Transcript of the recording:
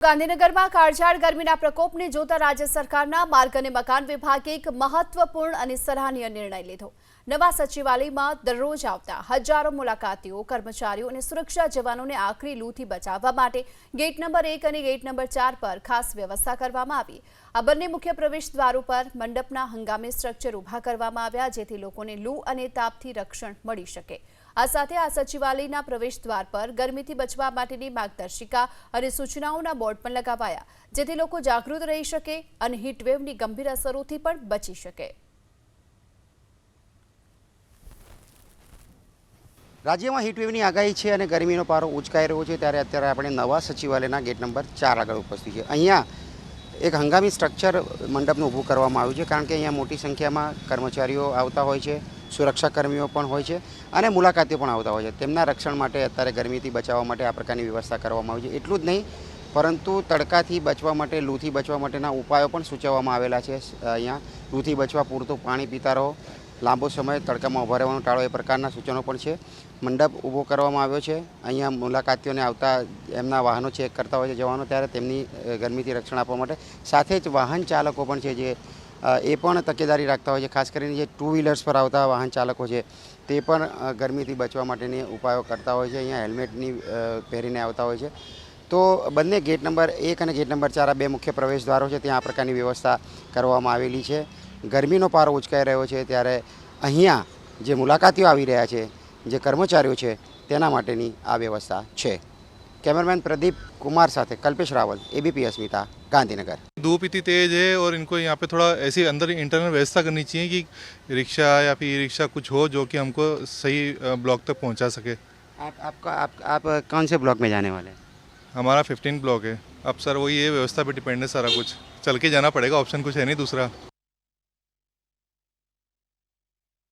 ગાંધીનગરમાં કાળઝાળ ગરમીના પ્રકોપને જોતા રાજ્ય સરકારના માર્ગ અને મકાન વિભાગે એક મહત્વપૂર્ણ અને સરાહનીય નિર્ણય લીધો। નવા સચિવાલયમાં દરરોજ આવતા હજારો મુલાકાતીઓ, કર્મચારીઓ અને સુરક્ષા જવાનોને આકરી લૂથી બચાવવા માટે ગેટ નંબર 1 અને ગેટ નંબર 4 પર ખાસ વ્યવસ્થા કરવામાં આવી। આ બંને મુખ્ય પ્રવેશ દ્વારો પર મંડપના હંગામી સ્ટ્રક્ચર ઊભા કરવામાં આવ્યા, જેથી લોકોને લૂ અને તાપથી રક્ષણ મળી શકે। આ સાથે આ સચિવાલયના પ્રવેશ દ્વાર પર ગરમીથી બચવા માટેની માર્ગદર્શિકા અને સૂચનાઓના બોર્ડ પણ લગાવાયા, જેથી લોકો જાગૃત રહી શકે અને હીટવેવની ગંભીર અસરોથી પણ બચી શકે। રાજ્યમાં હીટવેવની આગાહી છે અને ગરમીનો પારો ઉંચકાઈ રહ્યો છે, ત્યારે અત્યારે આપણે નવા સચિવાલયના ગેટ નંબર 4 આગળ ઉપસ્થિત છે। અહીંયા એક હંગામી સ્ટ્રક્ચર મંડપનું ઊભું કરવામાં આવ્યું છે, કારણ કે અહીંયા મોટી સંખ્યામાં કર્મચારીઓ આવતા હોય છે, સુરક્ષાકર્મીઓ પણ હોય છે અને મુલાકાતીઓ પણ આવતા હોય છે। તેમના રક્ષણ માટે અત્યારે ગરમીથી બચાવવા માટે આ પ્રકારની વ્યવસ્થા કરવામાં આવી છે। એટલું જ નહીં, પરંતુ તડકાથી બચવા માટે, લૂથી બચવા માટેના ઉપાયો પણ સૂચવવામાં આવેલા છે। અહીંયા લૂથી બચવા પૂરતું પાણી પીતા રહો, લાંબો સમય તડકામાં ઊભા રહેવાનું ટાળો, એ પ્રકારના સૂચનો પણ છે। મંડપ ઊભો કરવામાં આવ્યો છે। અહીંયા મુલાકાતીઓને આવતા એમના વાહનો ચેક કરતા હોય છે જવાનો, ત્યારે તેમની ગરમીથી રક્ષણ આપવા માટે સાથે જ વાહન ચાલકો પણ છે જે એ પણ તકેદારી રાખતા હોય છે। ખાસ કરીને જે 2 વ્હીલર્સ પર આવતા વાહન ચાલકો છે તે પણ ગરમીથી બચવા માટેની ઉપાયો કરતા હોય છે। અહીંયા હેલ્મેટની પહેરીને આવતા હોય છે। તો બંને ગેટ નંબર 1 અને ગેટ નંબર 4 આ બે મુખ્ય પ્રવેશ દ્વારો છે, ત્યાં આ પ્રકારની વ્યવસ્થા કરવામાં આવેલી છે। ગરમીનો પારો ઉંચકાઈ રહ્યો છે, ત્યારે અહીંયા જે મુલાકાતીઓ આવી રહ્યા છે, જે કર્મચારીઓ છે, તેના માટેની આ વ્યવસ્થા છે। कैमरामैन प्रदीप कुमार साथ कल्पेश रावल, एबीपी अस्मिता, गांधीनगर। धूप इतनी तेज है और इनको यहाँ पे थोड़ा ऐसी अंदर इंटरनल व्यवस्था करनी चाहिए कि रिक्शा या फिर ई रिक्शा कुछ हो जो कि हमको सही ब्लॉक तक पहुँचा सके। आप कौन से ब्लॉक में जाने वाले हैं? हमारा 15 ब्लॉक है। अब सर वही ये व्यवस्था पे डिपेंड है सारा कुछ, चल के जाना पड़ेगा, ऑप्शन कुछ है नहीं दूसरा।